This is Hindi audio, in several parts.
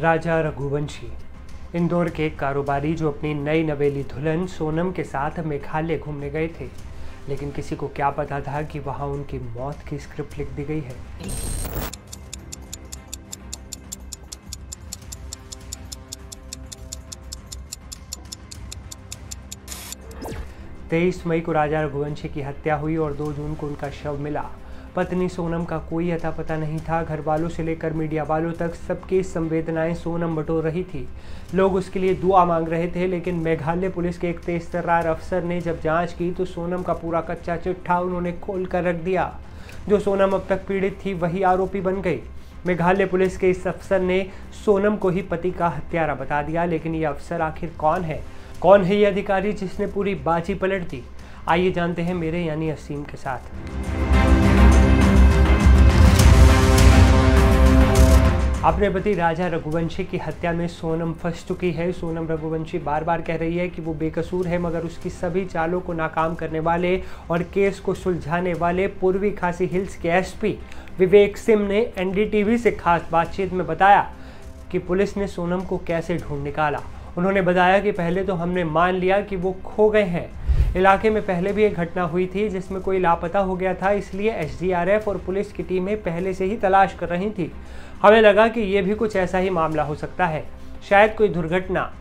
राजा रघुवंशी इंदौर के एक कारोबारी जो अपनी नई नवेली दुल्हन सोनम के साथ मेघालय घूमने गए थे, लेकिन किसी को क्या पता था कि वहां उनकी मौत की स्क्रिप्ट लिख दी गई है। 23 मई को राजा रघुवंशी की हत्या हुई और 2 जून को उनका शव मिला। पत्नी सोनम का कोई अता पता नहीं था। घर वालों से लेकर मीडिया वालों तक सबकी संवेदनाएं सोनम बटोर रही थी। लोग उसके लिए दुआ मांग रहे थे, लेकिन मेघालय पुलिस के एक तेजतर्रार अफसर ने जब जांच की तो सोनम का पूरा कच्चा चिट्ठा उन्होंने खोल कर रख दिया। जो सोनम अब तक पीड़ित थी वही आरोपी बन गई। मेघालय पुलिस के इस अफसर ने सोनम को ही पति का हत्यारा बता दिया, लेकिन ये अफसर आखिर कौन है? कौन है ये अधिकारी जिसने पूरी बाजी पलट दी? आइए जानते हैं मेरे यानी असीम के साथ। अपने पति राजा रघुवंशी की हत्या में सोनम फंस चुकी है। सोनम रघुवंशी बार बार कह रही है कि वो बेकसूर है, मगर उसकी सभी चालों को नाकाम करने वाले और केस को सुलझाने वाले पूर्वी खासी हिल्स के एसपी विवेक सिंह ने एनडीटीवी से खास बातचीत में बताया कि पुलिस ने सोनम को कैसे ढूंढ निकाला। उन्होंने बताया कि पहले तो हमने मान लिया कि वो खो गए हैं। इलाके में पहले भी एक घटना हुई थी जिसमें कोई लापता हो गया था, इसलिए एसडीआरएफ और पुलिस की टीमें पहले से ही तलाश कर रही थी। हमें लगा कि ये भी कुछ ऐसा ही मामला हो सकता है, शायद कोई दुर्घटना।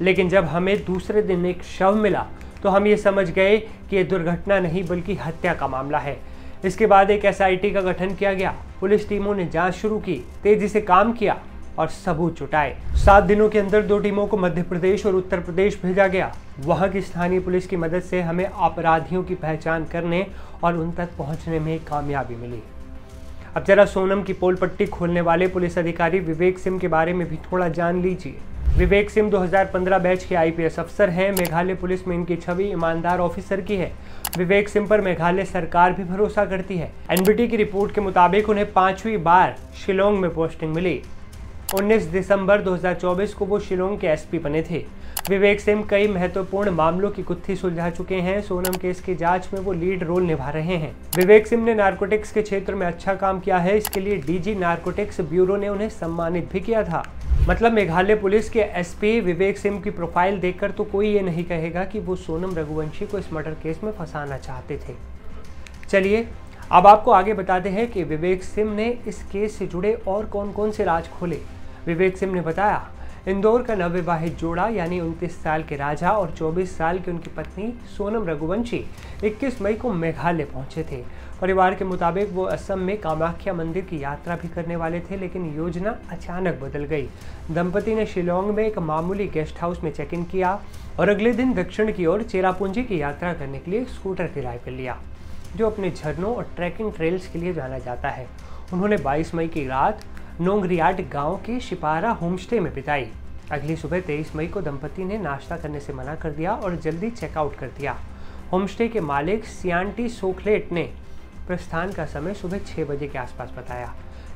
लेकिन जब हमें दूसरे दिन एक शव मिला तो हम ये समझ गए कि ये दुर्घटना नहीं बल्कि हत्या का मामला है। इसके बाद एक एसआईटी का गठन किया गया। पुलिस टीमों ने जांच शुरू की, तेजी से काम किया और सबूत जुटाए। 7 दिनों के अंदर 2 टीमों को मध्य प्रदेश और उत्तर प्रदेश भेजा गया। वहां की स्थानीय पुलिस की मदद से हमें अपराधियों की पहचान करने और उन तक पहुंचने में कामयाबी मिली। अब जरा सोनम की पोल पट्टी खोलने वाले पुलिस अधिकारी विवेक सिंह के बारे में भी थोड़ा जान लीजिए। विवेक सिंह 2015 बैच के आईपीएस अफसर हैं। मेघालय पुलिस में इनकी छवि ईमानदार ऑफिसर की है। विवेक सिंह पर मेघालय सरकार भी भरोसा करती है। एनबीटी की रिपोर्ट के मुताबिक उन्हें 5वीं बार शिलोंग में पोस्टिंग मिली। 19 दिसंबर 2024 को वो शिलोंग के एसपी बने थे। विवेक सिंह कई महत्वपूर्ण मामलों की गुत्थी सुलझा चुके हैं। सोनम केस की जांच में वो लीड रोल निभा रहे हैं। विवेक सिंह ने नारकोटिक्स के क्षेत्र में अच्छा काम किया है। इसके लिए डीजी नारकोटिक्स ब्यूरो ने उन्हें सम्मानित भी किया था। मतलब मेघालय पुलिस के एसपी विवेक सिंह की प्रोफाइल देखकर तो कोई ये नहीं कहेगा कि वो सोनम रघुवंशी को इस मर्डर केस में फंसाना चाहते थे। चलिए अब आपको आगे बताते हैं कि विवेक सिंह ने इस केस से जुड़े और कौन कौन से राज खोले। विवेक सिंह ने बताया, इंदौर का नवविवाहित जोड़ा यानी 29 साल के राजा और 24 साल की उनकी पत्नी सोनम रघुवंशी 21 मई को मेघालय पहुंचे थे। परिवार के मुताबिक वो असम में कामाख्या मंदिर की यात्रा भी करने वाले थे, लेकिन योजना अचानक बदल गई। दंपति ने शिलोंग में एक मामूली गेस्ट हाउस में चेक इन किया और अगले दिन दक्षिण की ओर चेरापूंजी की यात्रा करने के लिए स्कूटर किराए पर लिया, जो अपने झरनों और ट्रैकिंग ट्रेल्स के लिए जाना जाता है। उन्होंने 22 मई की रात नोंगरियाट गांव के शिपारा होमस्टे में बिताई। अगली सुबह 23 मई को दंपति ने नाश्ता करने से मना कर दिया और जल्दी चेकआउट कर दिया। होमस्टे के मालिक सियांटी सोखलेट ने प्रस्थान का समय सुबह 6 बजे के आसपास बताया।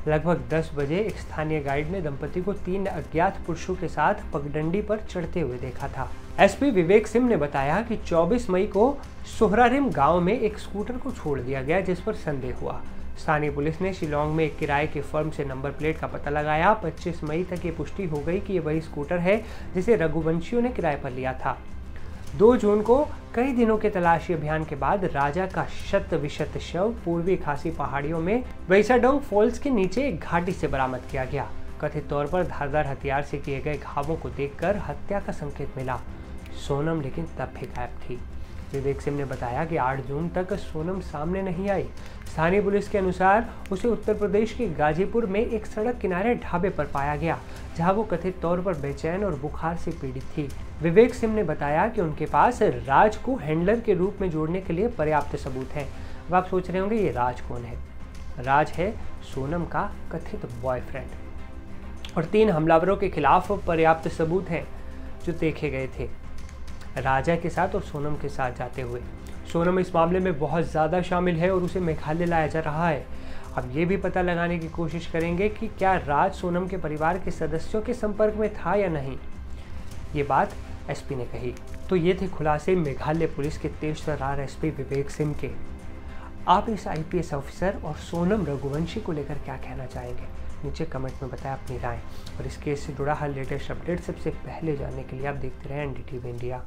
लगभग 10 बजे एक स्थानीय गाइड ने दंपति को 3 अज्ञात पुरुषों के साथ पगडंडी पर चढ़ते हुए देखा था। एसपी विवेक सिंह ने बताया कि 24 मई को सोहरारिम गांव में एक स्कूटर को छोड़ दिया गया, जिस पर संदेह हुआ। स्थानीय पुलिस ने शिलोंग में एक किराए के फर्म से नंबर प्लेट का पता लगाया। 25 मई तक ये पुष्टि हो गई कि ये वही स्कूटर है जिसे रघुवंशियों ने किराए पर लिया था। 2 जून को कई दिनों के तलाशी अभियान के बाद राजा का शत-विशत शव पूर्वी खासी पहाड़ियों में वैसाडोंग फॉल्स के नीचे एक घाटी से बरामद किया गया। कथित तौर पर धारदार हथियार से किए गए घावों को देखकर हत्या का संकेत मिला। सोनम लेकिन तब भी गायब थी। विवेक सिंह ने बताया कि 8 जून तक सोनम सामने नहीं आई। स्थानीय पुलिस के अनुसार उसे उत्तर प्रदेश के गाजीपुर में एक सड़क किनारे ढाबे पर पाया गया, जहां वो कथित तौर पर बेचैन और बुखार से पीड़ित थी। विवेक सिंह ने बताया कि उनके पास राज को हैंडलर के रूप में जोड़ने के लिए पर्याप्त सबूत हैं। अब आप सोच रहे होंगे ये राज कौन है? राज है सोनम का कथित बॉयफ्रेंड और 3 हमलावरों के खिलाफ पर्याप्त सबूत हैं जो देखे गए थे राजा के साथ और सोनम के साथ जाते हुए। सोनम इस मामले में बहुत ज़्यादा शामिल है और उसे मेघालय लाया जा रहा है। अब ये भी पता लगाने की कोशिश करेंगे कि क्या राज सोनम के परिवार के सदस्यों के संपर्क में था या नहीं। ये बात एसपी ने कही। तो ये थे खुलासे मेघालय पुलिस के तेजतर्रार एसपी विवेक सिंह के। आप इस आईपीएस ऑफिसर और सोनम रघुवंशी को लेकर क्या कहना चाहेंगे? नीचे कमेंट में बताएं अपनी राय। और इस केस से जुड़ा हर लेटेस्ट अपडेट सबसे पहले जानने के लिए आप देखते रहें NDTV इंडिया।